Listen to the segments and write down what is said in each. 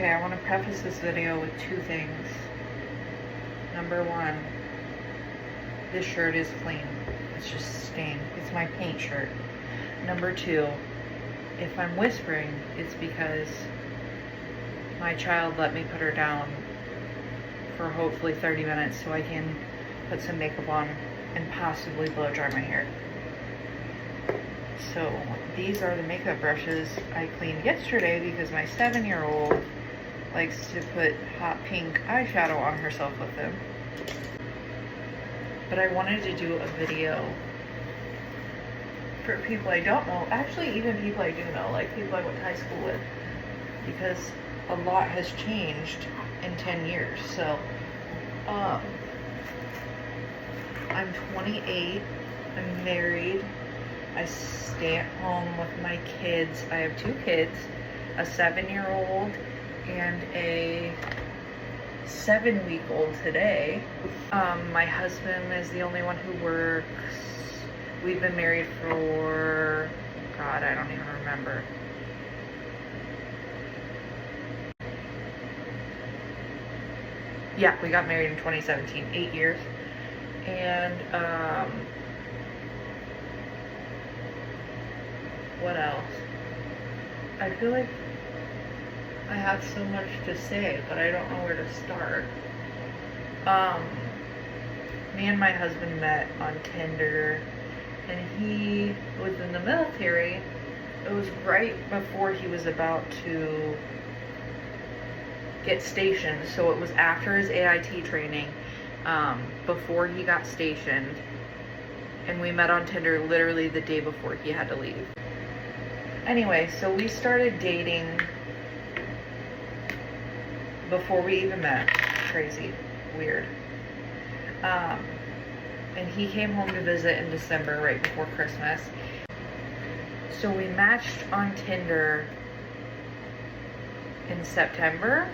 Okay, I want to preface this video with two things. Number one, this shirt is clean. It's just stained. It's my paint shirt. Number two, if I'm whispering, it's because my child let me put her down for hopefully 30 minutes so I can put some makeup on and possibly blow dry my hair. So these are the makeup brushes I cleaned yesterday because my 7-year-old likes to put hot pink eyeshadow on herself with them. But I wanted to do a video for people I don't know, actually even people I do know, like people I went to high school with, because a lot has changed in 10 years. So I'm 28, I'm married, I stay at home with my kids. I have 2 kids, a 7-year-old and a 7-week-old today. My husband is the only one who works. We've been married for, God, I don't even remember. Yeah, we got married in 2017, 8 years. And what else? I feel like I have so much to say, but I don't know where to start. Me and my husband met on Tinder, and he was in the military. It was right before he was about to get stationed, so it was after his AIT training, before he got stationed, and we met on Tinder literally the day before he had to leave. Anyway, so we started dating before we even met. Crazy, weird. And he came home to visit in December, right before Christmas. So we matched on Tinder in September,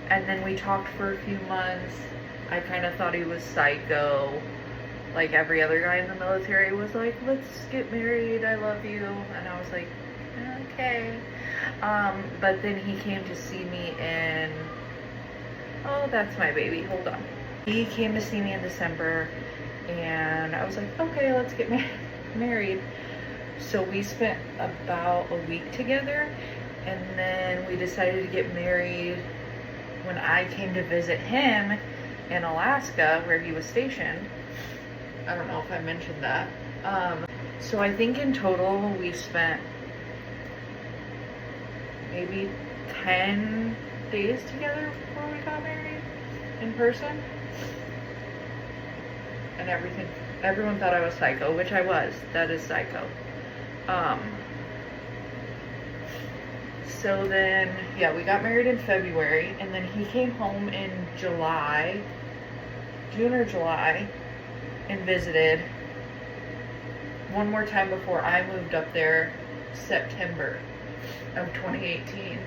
and then we talked for a few months. I kind of thought he was psycho. Like every other guy in the military was like, let's get married, I love you. And I was like, okay. But then he came to see me in, oh, that's my baby, hold on. He came to see me in December, and I was like, okay, let's get married. So we spent about a week together, and then we decided to get married when I came to visit him in Alaska, where he was stationed. I don't know if I mentioned that. So I think in total we spent maybe 10 days together before we got married in person. And everyone thought I was psycho, which I was. That is psycho. So then, yeah, we got married in February, and then he came home in July, June or July, and visited one more time before I moved up there, September of 2017.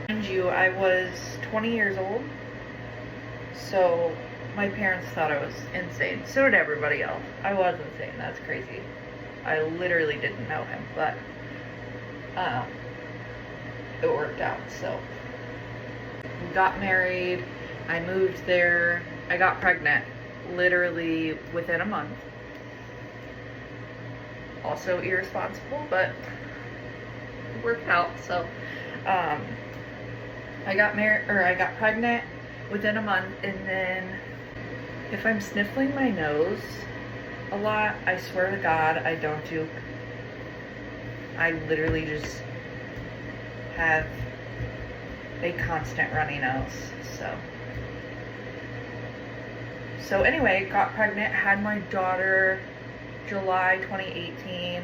Mind you, I was 20 years old, so my parents thought I was insane. So did everybody else. I was insane. That's crazy. I literally didn't know him, but it worked out. So we got married. I moved there. I got pregnant literally within a month. Also irresponsible, but it worked out. So I got pregnant within a month, and then if I'm sniffling my nose a lot, I swear to God, I don't juke. I literally just have a constant runny nose. So anyway, got pregnant, had my daughter July 2018.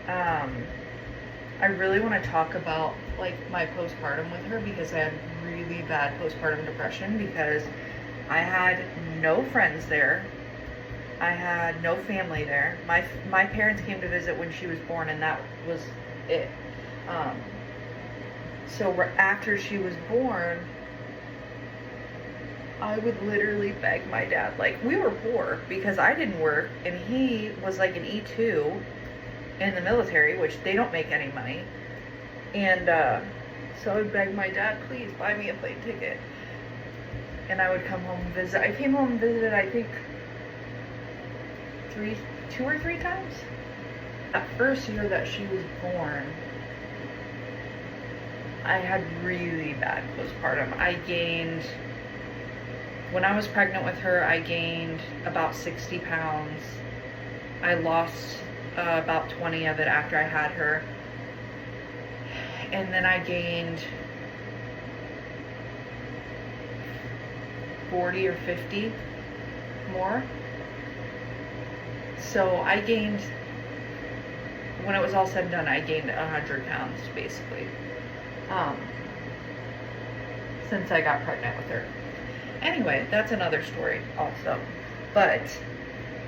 I really want to talk about like my postpartum with her, because I had really bad postpartum depression, because I had no friends there. I had no family there. My parents came to visit when she was born, and that was it. So after she was born, I would literally beg my dad. Like, we were poor because I didn't work, and he was like an E2. in the military, which they don't make any money. And so I would beg my dad, please buy me a plane ticket. And I would come home and visit. I came home and visited, I think, 2 or 3 times. That first year that she was born, I had really bad postpartum. When I was pregnant with her, I gained about 60 pounds. I lost about 20 of it after I had her. And then I gained 40 or 50 more. So I gained, when it was all said and done, I gained 100 pounds basically, since I got pregnant with her. Anyway, that's another story also. But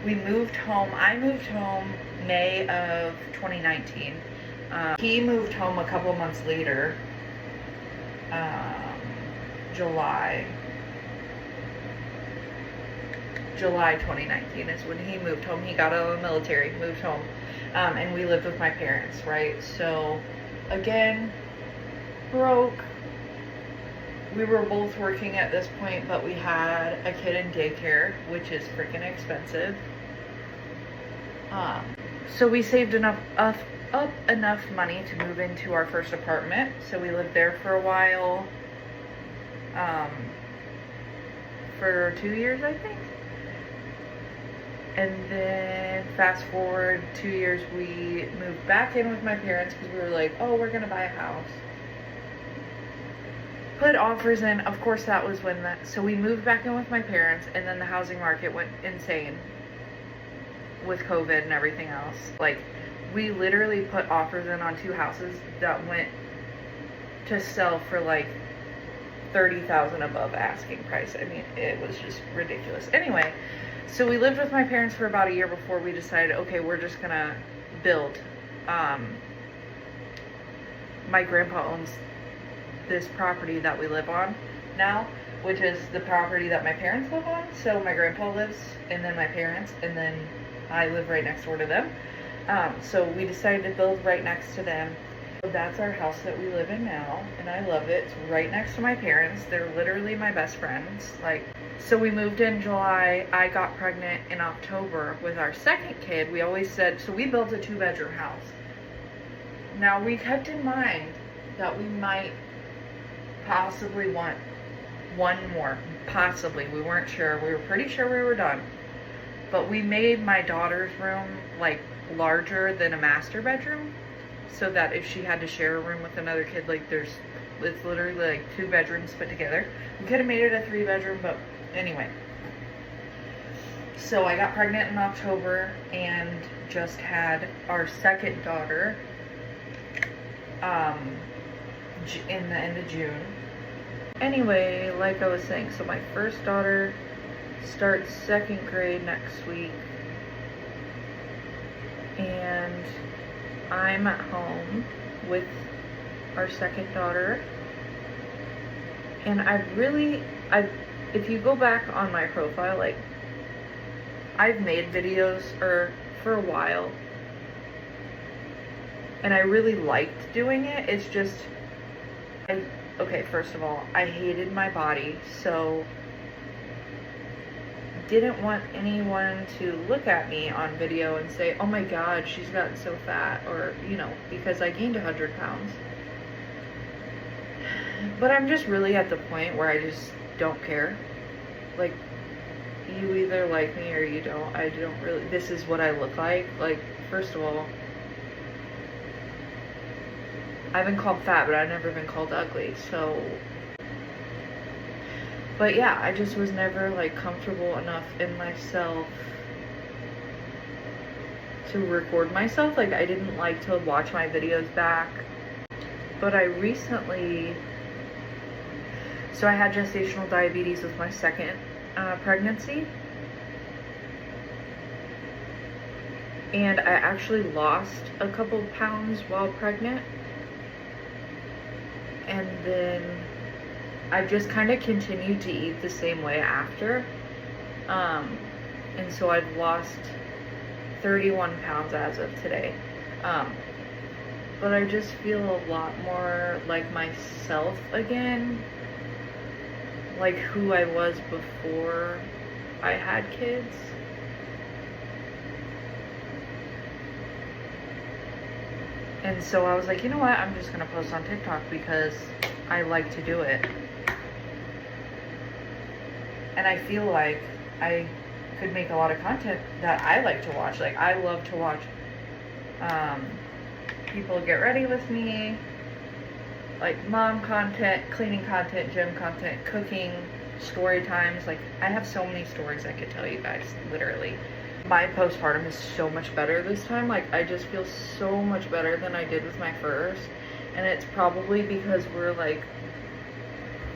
we moved home. I moved home May of 2019. He moved home a couple months later, July 2019 is when he moved home. He got out of the military, moved home, and we lived with my parents, right? So, again, broke. We were both working at this point, but we had a kid in daycare, which is freaking expensive. So we saved up enough money to move into our first apartment. So we lived there for a while, for 2 years, I think. And then fast forward 2 years, we moved back in with my parents because we were like, oh, we're gonna buy a house. Put offers in. Of course, that was when so we moved back in with my parents, and then the housing market went insane with COVID and everything else. Like, we literally put offers in on 2 houses that went to sell for like $30,000 above asking price. I mean, it was just ridiculous. Anyway, so we lived with my parents for about a year before we decided, okay, we're just gonna build. My grandpa owns this property that we live on now, which is the property that my parents live on. So my grandpa lives, and then my parents, and then I live right next door to them. So we decided to build right next to them. So that's our house that we live in now, and I love it. It's right next to my parents. They're literally my best friends. Like, so we moved in July. I got pregnant in October with our second kid. We always said, so we built a 2-bedroom house. Now, we kept in mind that we might possibly want one more. Possibly. We weren't sure. We were pretty sure we were done. But we made my daughter's room like larger than a master bedroom, so that if she had to share a room with another kid, like it's literally like 2 bedrooms put together. We could have made it a 3-bedroom, but anyway. So I got pregnant in October and just had our second daughter in the end of June. Anyway, like I was saying, so my first daughter starts 2nd grade next week, and I'm at home with our second daughter. And if you go back on my profile, like, I've made videos for a while, and I really liked doing it. It's just, okay, first of all, I hated my body, so didn't want anyone to look at me on video and say, oh my god, she's gotten so fat, or, you know, because I gained 100 pounds. But I'm just really at the point where I just don't care. Like, you either like me or you don't. I don't really, this is what I look like. Like, first of all, I've been called fat, but I've never been called ugly, so. But yeah, I just was never like comfortable enough in myself to record myself. Like, I didn't like to watch my videos back. But I recently, so I had gestational diabetes with my second pregnancy. And I actually lost a couple pounds while pregnant. And then I've just kind of continued to eat the same way after. And so I've lost 31 pounds as of today. But I just feel a lot more like myself again, like who I was before I had kids. And so I was like, you know what, I'm just gonna post on TikTok because I like to do it. And I feel like I could make a lot of content that I like to watch. Like, I love to watch people get ready with me, like mom content, cleaning content, gym content, cooking, story times. Like, I have so many stories I could tell you guys, literally. My postpartum is so much better this time. Like, I just feel so much better than I did with my first. And it's probably because we're like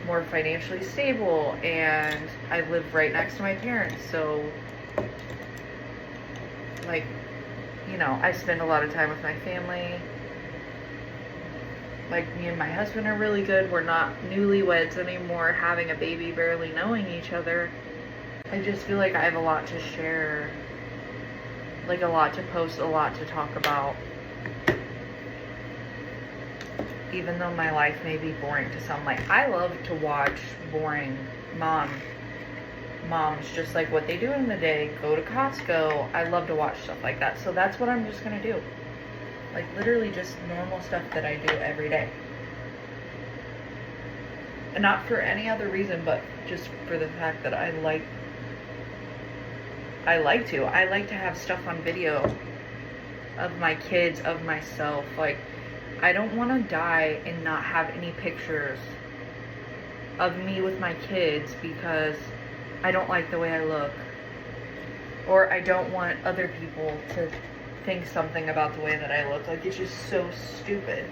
more financially stable and I live right next to my parents. So, like, you know, I spend a lot of time with my family. Like, me and my husband are really good. We're not newlyweds anymore, having a baby, barely knowing each other. I just feel like I have a lot to share, like a lot to post, a lot to talk about. Even though my life may be boring to some. Like, I love to watch boring moms, just like what they do in the day, go to Costco. I love to watch stuff like that. So that's what I'm just gonna do. Like, literally just normal stuff that I do every day. And not for any other reason, but just for the fact that I like to have stuff on video of my kids, of myself. Like, I don't want to die and not have any pictures of me with my kids because I don't like the way I look. Or I don't want other people to think something about the way that I look. Like, it's just so stupid.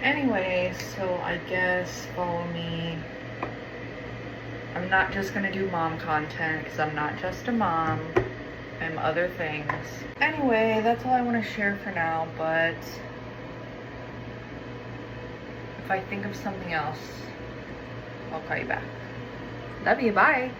Anyway, so I guess follow me. I'm not just gonna do mom content because I'm not just a mom. I'm other things. Anyway, that's all I want to share for now, but if I think of something else, I'll call you back. Love you, bye.